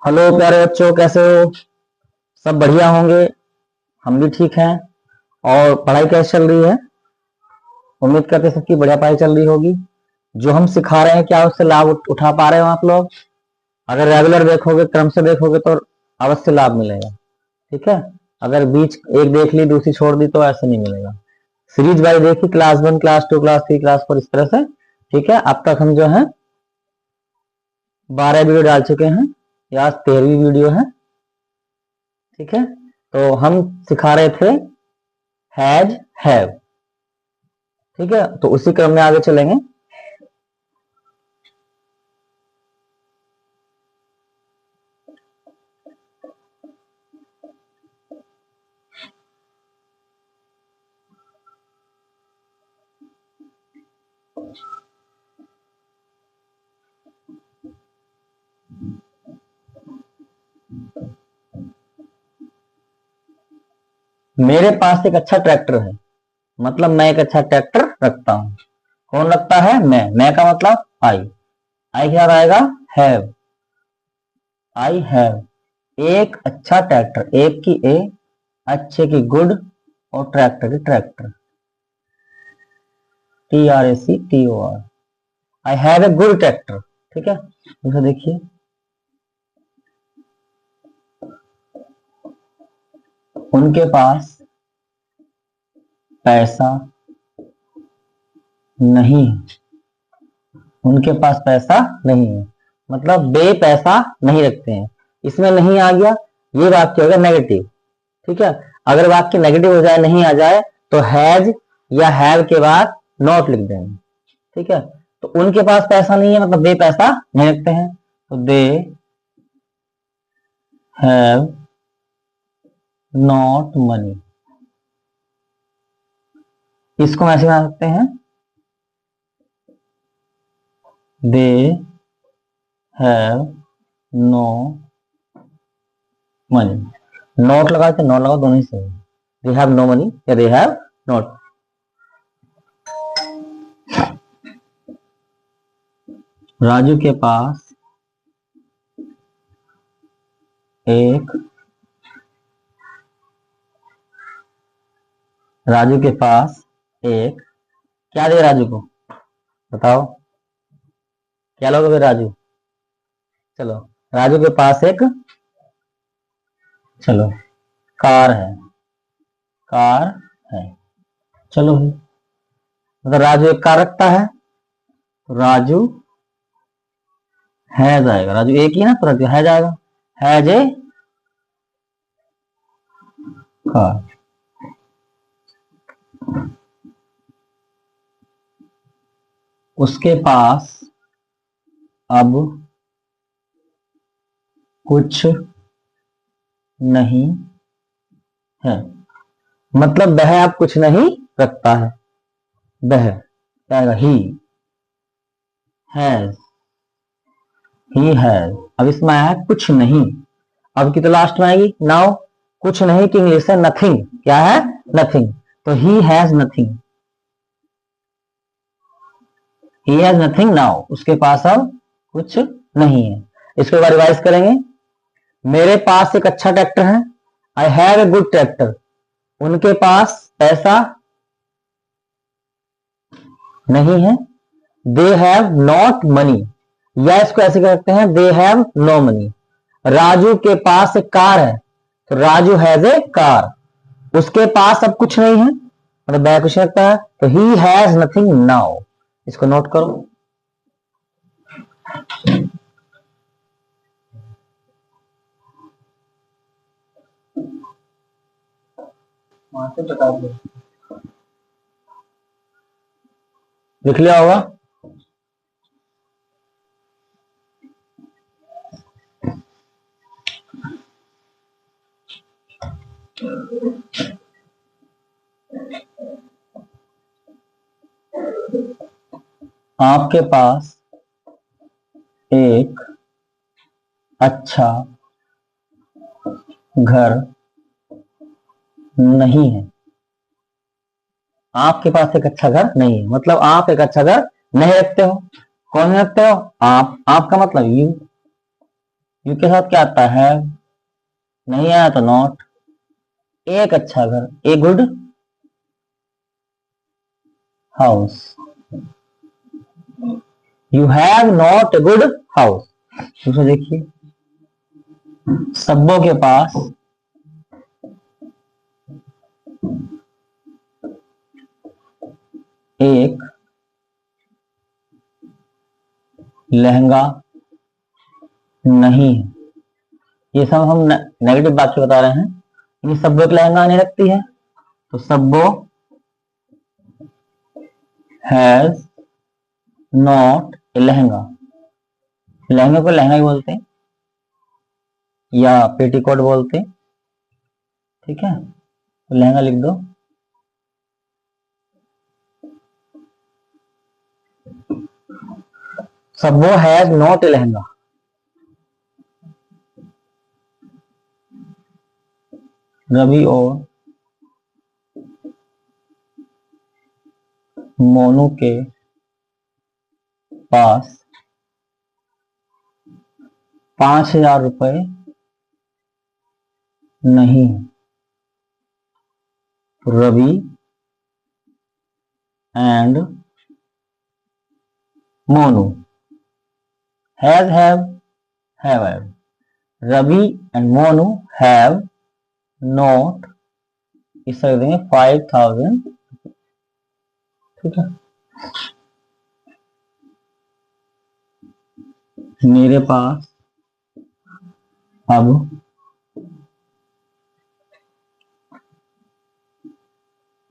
Hello प्यारे बच्चों, कैसे हो? सब बढ़िया होंगे। हम भी ठीक हैं। और पढ़ाई कैसे चल रही है? उम्मीद करते हैं सबकी बढ़िया पढ़ाई चल रही होगी। जो हम सिखा रहे हैं क्या उससे लाभ उठा पा रहे हो आप लोग? अगर रेगुलर देखोगे, क्रम से देखोगे तो अवश्य लाभ मिलेगा। ठीक है। अगर बीच एक देख ली दूसरी छोड़ दी तो ऐसे नहीं मिलेगा। सीरीज वाइज देखी, क्लास 1, क्लास 2, क्लास 3, क्लास 4, इस तरह से। ठीक है। अब तक हम जो है 12 वीडियो डाल चुके हैं। ये आज 13वीं वीडियो है। ठीक है। तो हम सिखा रहे थे हैज, हैव। ठीक है। तो उसी क्रम में आगे चलेंगे। मेरे पास एक अच्छा ट्रैक्टर है, मतलब मैं एक अच्छा ट्रैक्टर रखता हूं। कौन रखता है? मैं का मतलब आई। आई क्या आएगा? हैव। आई हैव एक अच्छा ट्रैक्टर। एक की ए, अच्छे की गुड, और ट्रैक्टर की tractor. TRACTOR। I have a good tractor. ठीक है। तो देखिए, उनके पास पैसा नहीं है। उनके पास पैसा नहीं है मतलब बे पैसा नहीं रखते हैं। इसमें नहीं आ गया, ये वाक्य होगा नेगेटिव। ठीक है। अगर वाक्य नेगेटिव हो जाए, नहीं आ जाए, तो हैज या हैव के बाद नॉट लिख देंगे। ठीक है। तो उनके पास पैसा नहीं है मतलब बे पैसा नहीं रखते हैं, तो दे हैव नॉट मनी। इसको ऐसे बना सकते हैं, they have no money. Not लगा के नॉट लगाओ, दोनों ही सही है। दे हैव नो मनी या दे हैव नॉट। राजू के पास एक राजू के पास एक क्या दे राजू को? बताओ क्या लोगे राजू? चलो, राजू के पास एक, चलो, कार है। कार है। चलो, मतलब राजू एक कार रखता है, तो राजू है जाएगा। राजू एक ही ना, तो राजू है जाएगा। Has a car. उसके पास अब कुछ नहीं है, मतलब वह अब कुछ नहीं रखता है। वह क्या आएगा? Has he has. अब इसमें आया है कुछ नहीं। अब की तो लास्ट में आएगी नाउ। कुछ नहीं की इंग्लिश है नथिंग। क्या है? नथिंग। तो he has nothing. He has nothing now. उसके पास अब कुछ नहीं है। इसको रिवाइज करेंगे। मेरे पास एक अच्छा ट्रैक्टर है। I have a good tractor. उनके पास पैसा नहीं है। दे हैव नॉट मनी, या इसको ऐसे कर सकते हैं, they have no money. Raju के पास एक कार है, तो राजू हैज ए कार। उसके पास अब कुछ नहीं है, मतलब वह कुछ नहीं रखता है, तो ही हैज नथिंग नाउ। इसको नोट करो। वहां से बता दो, लिख लिया होगा। आपके पास एक अच्छा घर नहीं है। आपके पास एक अच्छा घर नहीं है मतलब आप एक अच्छा घर नहीं रखते हो। कौन रखते हो? आप। आपका मतलब यू। यू के साथ क्या आता है? नहीं आया तो नॉट। एक अच्छा घर, ए good house. You have not a good house. दूसरा देखिए, सब्बों के पास एक लहंगा नहीं है। ये सब हम नेगेटिव बात से बता रहे हैं। ये सब्बों एक लहंगा नहीं रखती है, तो सब्बों हैज नॉट ए लहंगा। लहंगे को लहंगा ही बोलते हैं या पेटीकोट बोलते हैं, ठीक है, तो लहंगा लिख दो। Sabbo has not a lehenga. Ravi और मोनू के पास 5,000 रुपए नहीं है। Ravi and Monu have have Ravi and Monu have not, इस तरह देंगे 5,000, ठीक है। मेरे पास अब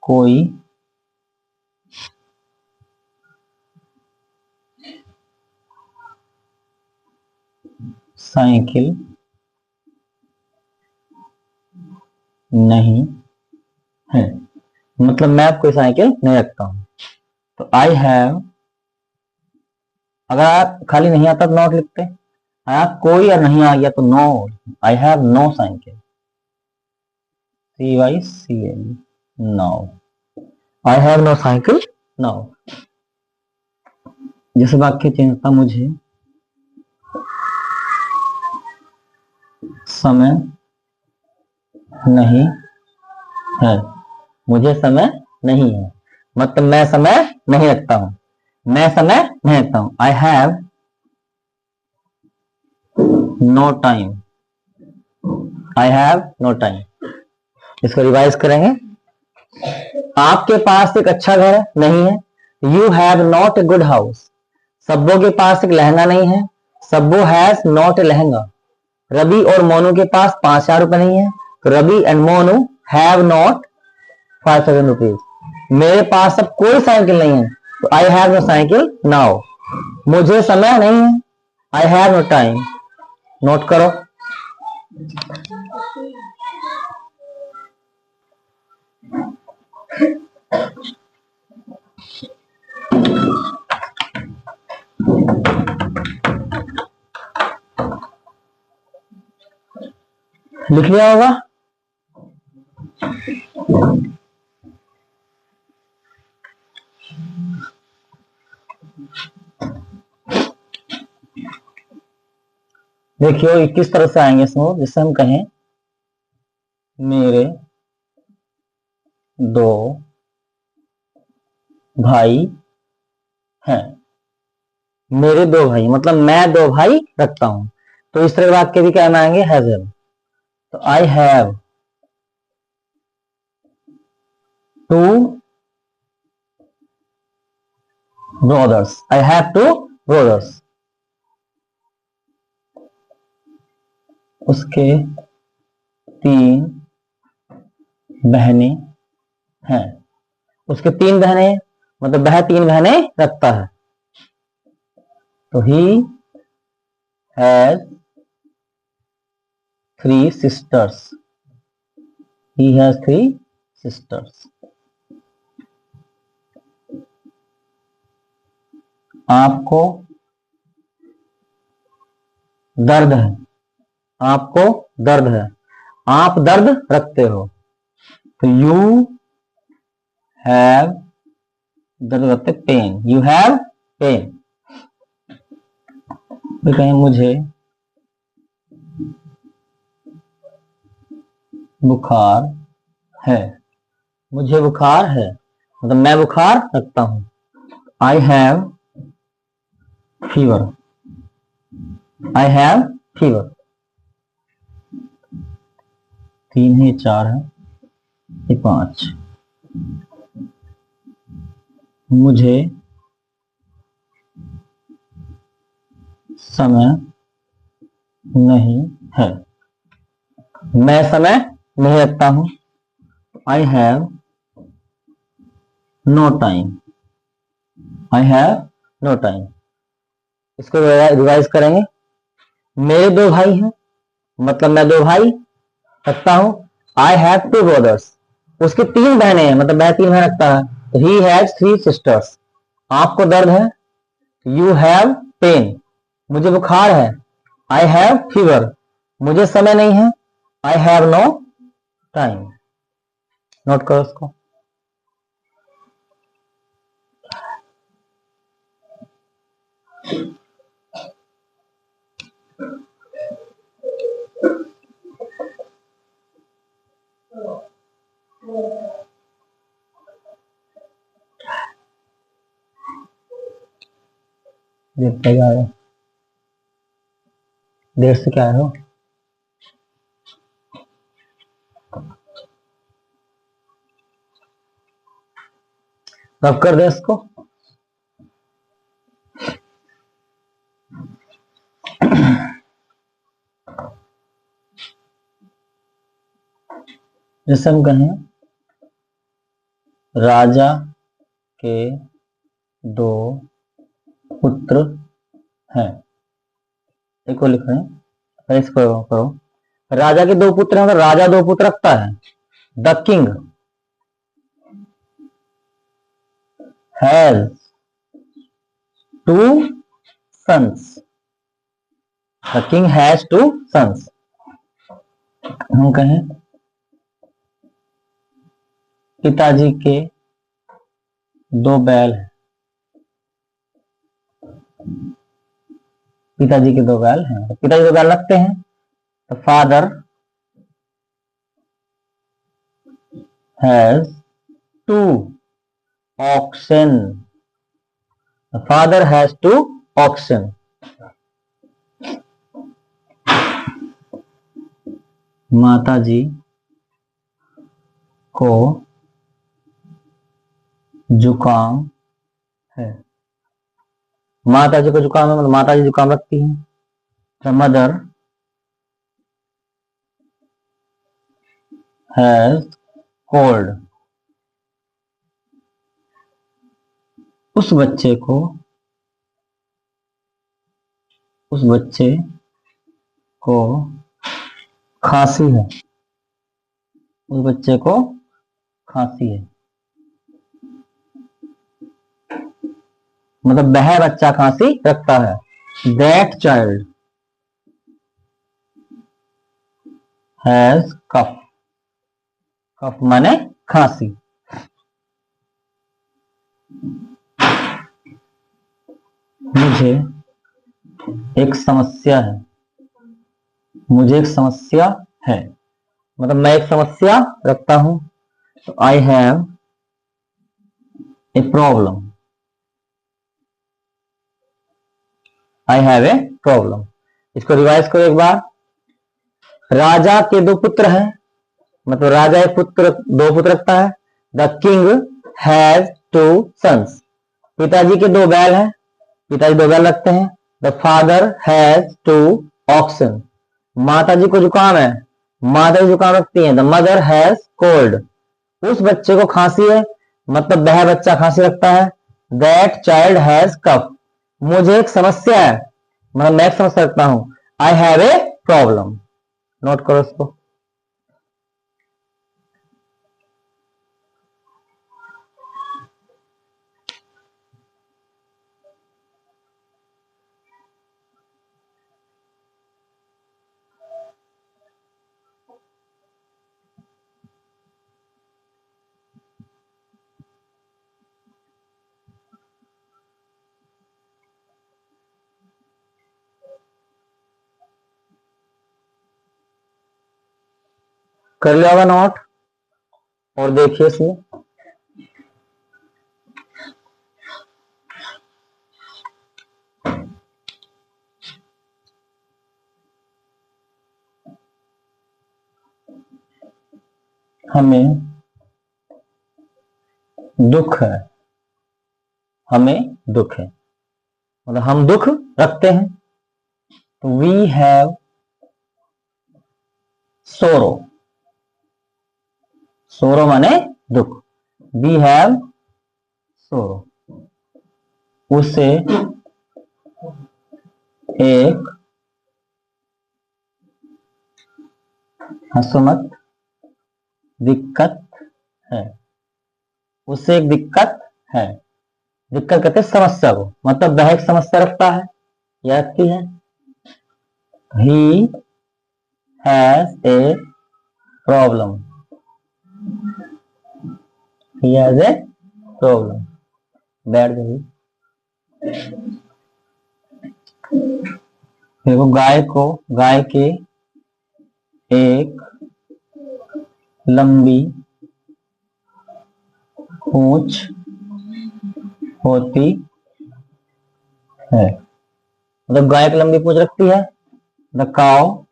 कोई साइकिल नहीं है। मतलब मैं अब कोई साइकिल नहीं रखता हूं। तो आई हैव, अगर आप खाली नहीं आता तो नॉट लिखते, आप कोई और नहीं आ गया तो no. I have no cycle, CYCL, no. I have no cycle now. जिस वाक्य चिंता मुझे समय नहीं है, मुझे समय नहीं है, मतलब मैं समय नहीं रखता हूं, मैं समय नहीं रखता हूं। I have no time, I have no time. इसको रिवाइज करेंगे। आपके पास एक अच्छा घर नहीं है, you have not a good house. Sabbo के पास एक लहंगा नहीं है, Sabbo has not a lehenga. Ravi और मोनू के पास 5,000 रुपए नहीं है, तो Ravi and Monu have not 5,000 rupees. मेरे पास अब कोई साइकिल नहीं है, तो I have no cycle now. मुझे समय नहीं है, I have no time. Note करो। लिख लिया होगा। देखियो ये किस तरह से आएंगे स्मूथ, जिससे हम कहें मेरे दो भाई हैं। मेरे दो भाई मतलब मैं दो भाई रखता हूं, तो इस तरह वाक्य भी क्या आएंगे, हैव। तो I have two brothers, I have two brothers. उसके 3 बहनें हैं। उसके 3 बहनें मतलब वह 3 बहनें रखता है, तो he has 3 sisters, he has 3 sisters. आपको दर्द है, आपको दर्द है, आप दर्द रखते हो, तो यू हैव दर्द रखते, पेन, यू हैव पेन। कहें मुझे बुखार है, मुझे बुखार है, मतलब मैं बुखार रखता हूं। I have fever, I have fever. 3 है, 4 है, ये 5। मुझे समय नहीं है, मैं समय नहीं रखता हूं। I have no time, I have no time. इसको रिवाइज करेंगे। मेरे 2 भाई हैं, मतलब मैं 2 भाई रखता हूं। आई हैव 2 ब्रदर्स, उसकी 3 बहनें हैं, मतलब मैं 3 बहन रखता है, तो ही हैज 3 सिस्टर्स। आपको दर्द है, यू हैव पेन, मुझे बुखार है, आई हैव फीवर, मुझे समय नहीं है, I have no time. Note करो उसको। देखते जा रहे, देर से क्या है हो। रब कर दे इसको। जैसे हम कहें राजा के 2 पुत्र हैं, एक को लिख रहे हैं, इसको करो। राजा के 2 पुत्र हैं, मतलब राजा 2 पुत्र रखता है। The king has 2 sons, the king has 2 sons. हम कहें पिताजी के 2 बैल हैं, पिताजी के 2 बैल हैं, पिताजी 2 बैल रखते हैं। The father has 2 oxen, the father has 2 oxen। माताजी को जुकाम है, माताजी को जुकाम है, मतलब माताजी जुकाम रखती है। द मदर हैज कोल्ड, उस बच्चे को खांसी है, उस बच्चे को खांसी है, मतलब वह बच्चा खांसी रखता है। दैट चाइल्ड हैज कफ, कफ माने खांसी। मुझे एक समस्या है, मुझे एक समस्या है, मतलब मैं एक समस्या रखता हूं। तो I have a problem, I have a problem. इसको रिवाइज करो एक बार। राजा के 2 पुत्र हैं, मतलब राजा एक पुत्र 2 पुत्र रखता है। द किंग हैज 2 सन्स, पिताजी के 2 बैल हैं, पिताजी 2 बैल रखते हैं। द फादर हैज 2 ऑक्सन, माताजी को जुकाम है, माताजी जुकाम रखती है। द मदर हैज कोल्ड, उस बच्चे को खांसी है, मतलब वह बच्चा खांसी रखता है। दैट चाइल्ड हैज कफ, मुझे एक समस्या है, मतलब मैं एक समस्या रखता हूं। I have a problem. Note करो इसको। कर लिया होगा नोट और देखिए इसमें हमें दुख है, हमें दुख है, मतलब हम दुख रखते हैं, तो वी हैव सोरो, सोरो माने दुख, वी हैव सोरो, उसे एक, हंसो मत, दिक्कत है, उससे एक दिक्कत है, दिक्कत कहते हैं समस्या को, मतलब वह एक समस्या रखता है या रखती है। He has a problem, he has a problem, बैठ गई। देखो गाय के एक लंबी पूंछ होती है, मतलब गाय की लंबी पूंछ रखती है। द काउ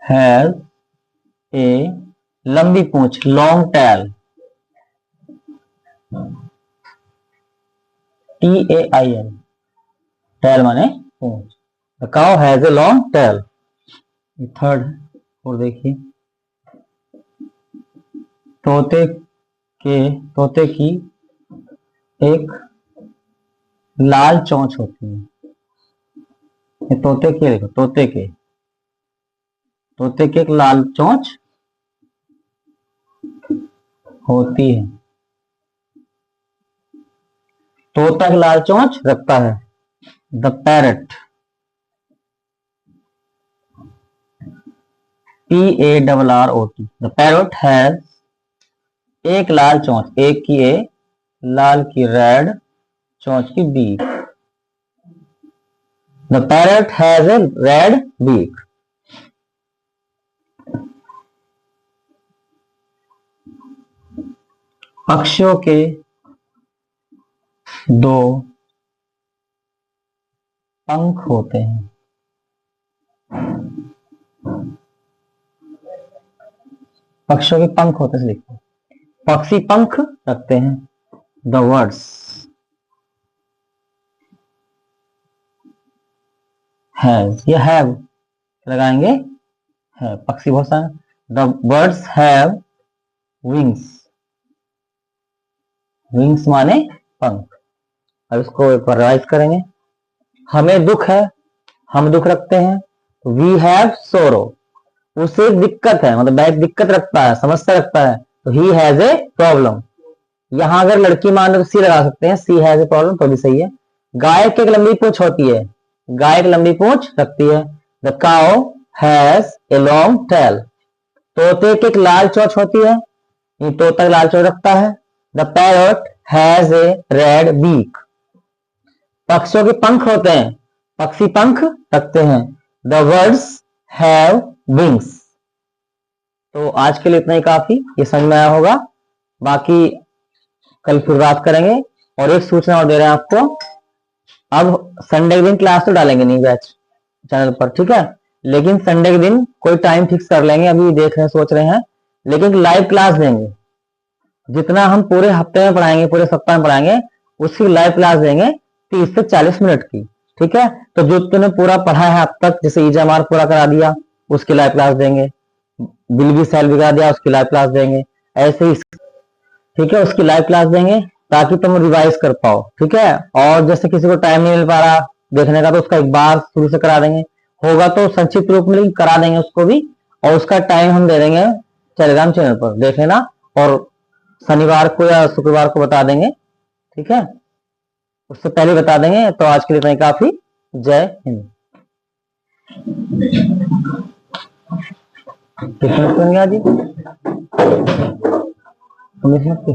हैज ए लंबी पूंछ, लॉन्ग टेल, TAIL, टेल माने पूंछ, the cow has a long tail. Third और देखिए, तोते की एक लाल चोंच होती है, ये तोते के, देखो तोते के एक लाल चोंच होती है, तोता एक लाल चोंच रखता है। The parrot, PARROT, the parrot has एक लाल चोंच, एक की ए, लाल की रेड, चोंच की beak, the parrot has a red beak. पक्षियों के दो पंख होते हैं, पक्षियों के पंख होते हैं, लिखो पक्षी पंख रखते हैं। द वर्ड्स हैज या हैव लगाएंगे, है पक्षी बहुत सारे। The birds have wings, wings माने पंख। अब इसको एक बार रिवाइज करेंगे। हमें दुख है, हम दुख रखते हैं, वी हैव सोरो, उसे दिक्कत है, मतलब बैग दिक्कत रखता है, समस्या रखता है, तो ही हैज ए प्रॉब्लम। यहां अगर लड़की मान लो तो सी लगा सकते हैं, सी हैज ए प्रॉब्लम तो भी सही है। गाय की एक लंबी पूंछ होती है, गाय एक लंबी पूंछ रखती है। The cow has a long tail, तोते की एक लाल चोंच होती है, ये तोता लाल चोंच रखता है। The parrot has a red beak, पक्षियों के पंख होते हैं, पक्षी पंख रखते हैं। The birds have wings. तो आज के लिए इतना ही काफी, ये समझ में आया होगा, बाकी कल फिर बात करेंगे। और एक सूचना और दे रहे हैं आपको, अब संडे के दिन क्लास तो डालेंगे नहीं बैच चैनल पर, ठीक है, लेकिन संडे के दिन कोई टाइम फिक्स कर लेंगे, अभी देख रहे हैं, सोच रहे हैं, लेकिन लाइव क्लास देंगे। जितना हम पूरे हफ्ते में पढ़ाएंगे, पूरे सप्ताह में पढ़ाएंगे, उसकी लाइव क्लास देंगे 30 से 40 मिनट की, ठीक है। तो जो तुमने पूरा पढ़ा है अब तक, जैसे EJMR पूरा करा दिया, उसकी लाइव क्लास देंगे, बिल भी सेल भी करा दिया, उसकी लाइव क्लास देंगे, ऐसे ही, ठीक है, उसकी लाइव क्लास देंगे ताकि तुम रिवाइज कर पाओ, ठीक है। और जैसे किसी को टाइम नहीं मिल पा रहा देखने का, तो उसका एक बार शुरू से करा देंगे, होगा तो संक्षिप्त रूप में करा देंगे उसको भी, और उसका टाइम हम दे देंगे टेलीग्राम चैनल पर, देख लेना, और शनिवार को या शुक्रवार को बता देंगे, ठीक है, उससे पहले बता देंगे। तो आज के लिए इतना ही काफी। जय हिंद। कितने जी? 19 मिनट की।